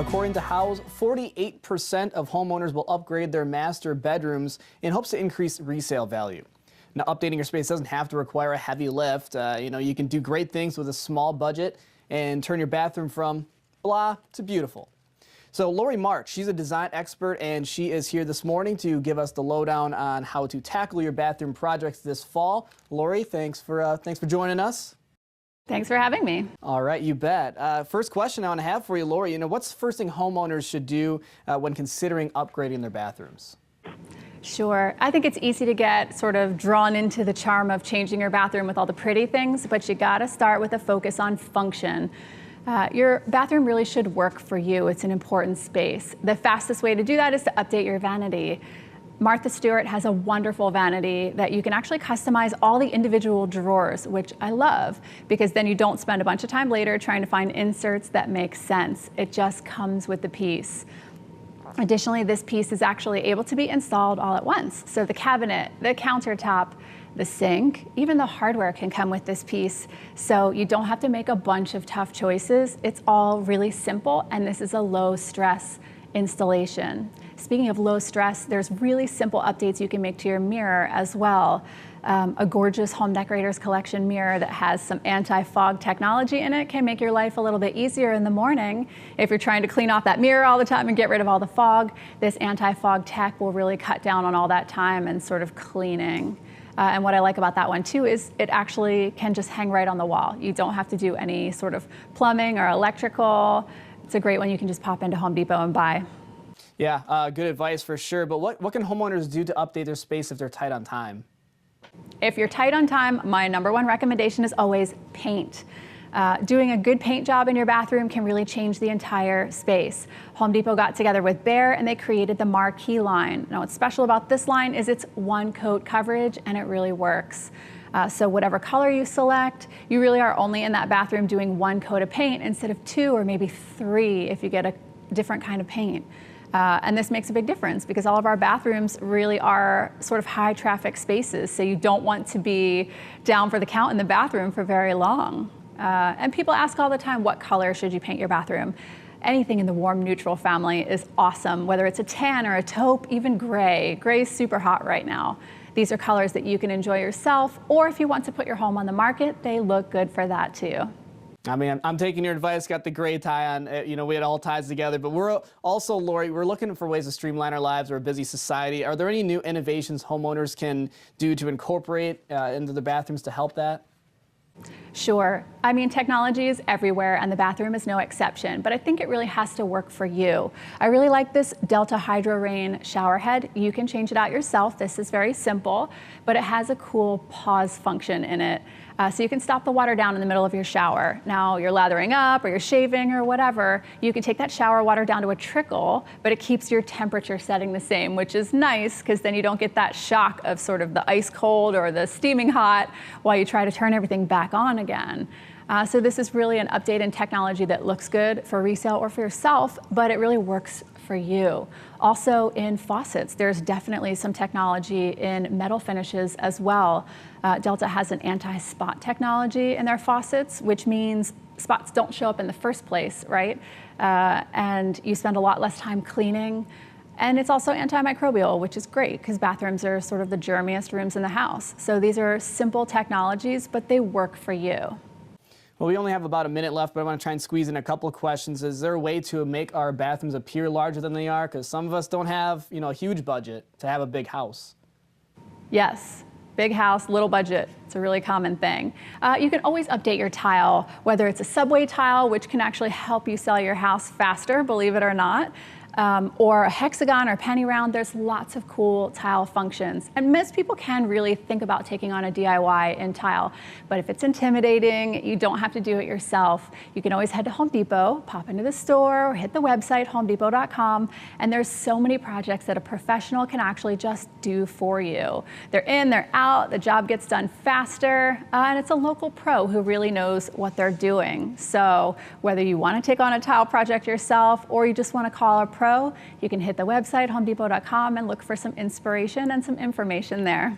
according to House, 48% of homeowners will upgrade their master bedrooms in hopes to increase resale value. Now, updating your space doesn't have to require a heavy lift. You can do great things with a small budget and turn your bathroom from blah to beautiful. So Laurie March, she's a design expert, and she is here this morning to give us the lowdown on how to tackle your bathroom projects this fall. Laurie, thanks for joining us. Thanks for having me. All right, you bet. First question I want to have for you, Laurie, what's the first thing homeowners should do when considering upgrading their bathrooms? Sure. I think it's easy to get sort of drawn into the charm of changing your bathroom with all the pretty things, but you got to start with a focus on function. Your bathroom really should work for you. It's an important space. The fastest way to do that is to update your vanity. Martha Stewart has a wonderful vanity that you can actually customize all the individual drawers, which I love, because then you don't spend a bunch of time later trying to find inserts that make sense. It just comes with the piece. Additionally, this piece is actually able to be installed all at once. So the cabinet, the countertop, the sink, even the hardware can come with this piece. So you don't have to make a bunch of tough choices. It's all really simple, and this is a low stress installation. Speaking of low stress, there's really simple updates you can make to your mirror as well. A gorgeous Home Decorators Collection mirror that has some anti-fog technology in it can make your life a little bit easier in the morning. If you're trying to clean off that mirror all the time and get rid of all the fog, this anti-fog tech will really cut down on all that time and sort of cleaning. And what I like about that one too is it actually can just hang right on the wall. You don't have to do any sort of plumbing or electrical. It's a great one you can just pop into Home Depot and buy. Yeah, good advice for sure. But what can homeowners do to update their space if they're tight on time? If you're tight on time, my #1 recommendation is always paint. Doing a good paint job in your bathroom can really change the entire space. Home Depot got together with Behr and they created the Marquee line. Now, what's special about this line is it's one coat coverage, and it really works. So whatever color you select, you really are only in that bathroom doing one coat of paint instead of 2 or maybe 3 if you get a different kind of paint. And this makes a big difference because all of our bathrooms really are sort of high traffic spaces, so you don't want to be down for the count in the bathroom for very long. And people ask all the time, what color should you paint your bathroom? Anything in the warm neutral family is awesome, whether it's a tan or a taupe, even gray. Gray is super hot right now. These are colors that you can enjoy yourself, or if you want to put your home on the market, they look good for that too. I mean, I'm taking your advice, got the gray tie on, we had all ties together, but we're also, Laurie, we're looking for ways to streamline our lives. We're a busy society. Are there any new innovations homeowners can do to incorporate into the bathrooms to help that? Sure. I mean, technology is everywhere and the bathroom is no exception, but I think it really has to work for you. I really like this Delta Hydro Rain shower head. You can change it out yourself. This is very simple, but it has a cool pause function in it. So you can stop the water down in the middle of your shower. Now you're lathering up or you're shaving or whatever, you can take that shower water down to a trickle, but it keeps your temperature setting the same, which is nice because then you don't get that shock of sort of the ice cold or the steaming hot while you try to turn everything back on again. So this is really an update in technology that looks good for resale or for yourself, but it really works for you. Also in faucets, there's definitely some technology in metal finishes as well. Delta has an anti-spot technology in their faucets, which means spots don't show up in the first place, right? And you spend a lot less time cleaning. And it's also antimicrobial, which is great because bathrooms are sort of the germiest rooms in the house. So these are simple technologies, but they work for you. Well, we only have about a minute left, but I want to try and squeeze in a couple of questions. Is there a way to make our bathrooms appear larger than they are? Because some of us don't have, a huge budget to have a big house. Yes. Big house, little budget. It's a really common thing. You can always update your tile, whether it's a subway tile, which can actually help you sell your house faster, believe it or not, or a hexagon or penny round. There's lots of cool tile functions. And most people can really think about taking on a DIY in tile. But if it's intimidating, you don't have to do it yourself. You can always head to Home Depot, pop into the store, or hit the website, homedepot.com. And there's so many projects that a professional can actually just do for you. They're in, they're out, the job gets done faster, and it's a local pro who really knows what they're doing. So whether you want to take on a tile project yourself or you just want to call a pro, you can hit the website, homedepot.com, and look for some inspiration and some information there.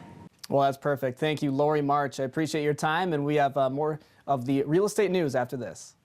Well, that's perfect. Thank you, Laurie March. I appreciate your time, and we have more of the real estate news after this.